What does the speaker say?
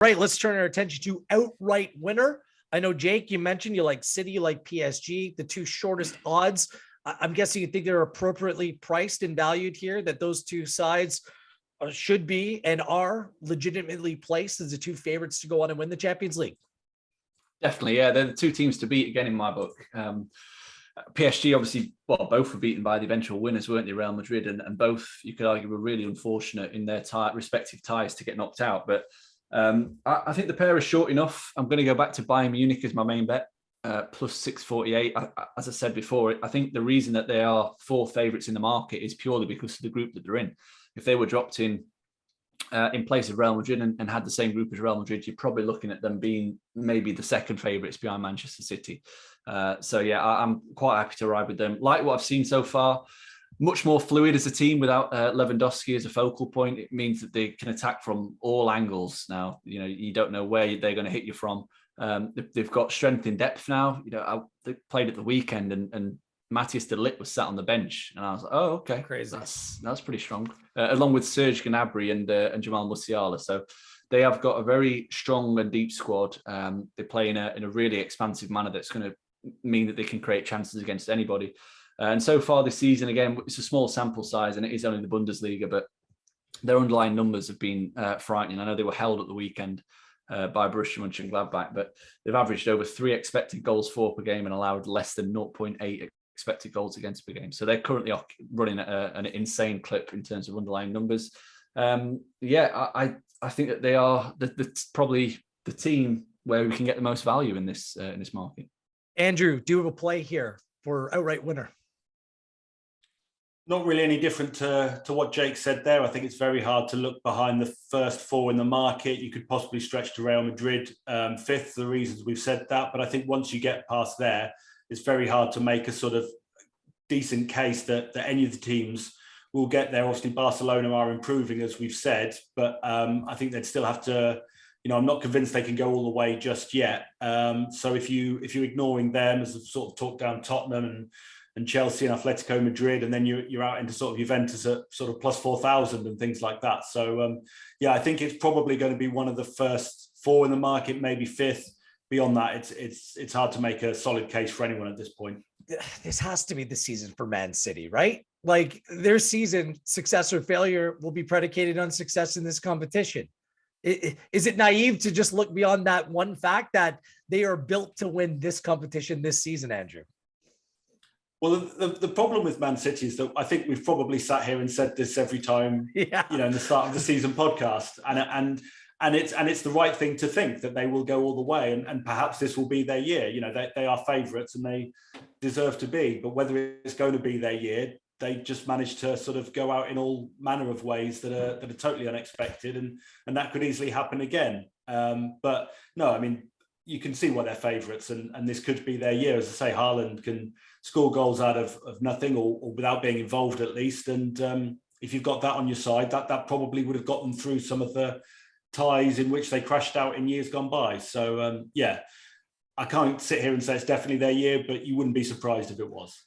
Right, let's turn our attention to outright winner. I know, Jake, you mentioned you like City, you like PSG, the two shortest odds. I'm guessing you think they're appropriately priced and valued here, that those two sides should be and are legitimately placed as the two favorites to go on and win the Champions League. Definitely, yeah. They're the two teams to beat again in my book. PSG, obviously, well, both were beaten by the eventual winners, weren't they, Real Madrid? And both, you could argue, were really unfortunate in their respective ties to get knocked out. But I think the pair are short enough. I'm going to go back to Bayern Munich as my main bet, plus 648. As I said before, I think the reason that they are fourth favourites in the market is purely because of the group that they're in. If they were dropped in place of Real Madrid and had the same group as Real Madrid, you're probably looking at them being maybe the second favourites behind Manchester City. So yeah, I'm quite happy to ride with them. Like what I've seen so far, much more fluid as a team without Lewandowski as a focal point. It means that they can attack from all angles now. You know, you don't know where they're going to hit you from. They've got strength in depth now. You know, they played at the weekend and Matthias de Ligt was sat on the bench, and I was like, "Oh, okay, crazy. That's pretty strong." Along with Serge Gnabry and Jamal Musiala, so they have got a very strong and deep squad. They play in a really expansive manner that's going to mean that they can create chances against anybody. And so far this season, again, it's a small sample size, and it is only the Bundesliga, but their underlying numbers have been frightening. I know they were held at the weekend by Borussia Mönchengladbach, but they've averaged over 3 expected goals for per game and allowed less than 0.8 expected goals against per game. So they're currently running at an insane clip in terms of underlying numbers. I think that they are probably the team where we can get the most value in this market. Andrew, do you have a play here for outright winner? Not really any different to what Jake said there. I think it's very hard to look behind the first four in the market. You could possibly stretch to Real Madrid fifth, the reasons we've said that. But I think once you get past there, it's very hard to make a sort of decent case that any of the teams will get there. Obviously, Barcelona are improving, as we've said, but I think they'd still have to, I'm not convinced they can go all the way just yet. So if you're ignoring them, as I've sort of talked down Tottenham and Chelsea and Atletico Madrid, and then you're out into sort of Juventus at sort of plus 4,000 and things like that. So I think it's probably going to be one of the first four in the market, maybe fifth. Beyond that, it's hard to make a solid case for anyone at this point. This has to be the season for Man City, right? Like their season, success or failure, will be predicated on success in this competition. Is it naive to just look beyond that one fact that they are built to win this competition this season, Andrew? Well, the problem with Man City is that I think we've probably sat here and said this every time, in the start of the season podcast, and it's the right thing to think that they will go all the way, and perhaps this will be their year. They are favourites and they deserve to be, but whether it's going to be their year, they just managed to sort of go out in all manner of ways that are totally unexpected, and that could easily happen again. But no, I mean, you can see why they're favourites, and this could be their year. As I say, Haaland can score goals out of nothing or without being involved at least, and if you've got that on your side, that probably would have got them through some of the ties in which they crashed out in years gone by. So I can't sit here and say it's definitely their year, but you wouldn't be surprised if it was.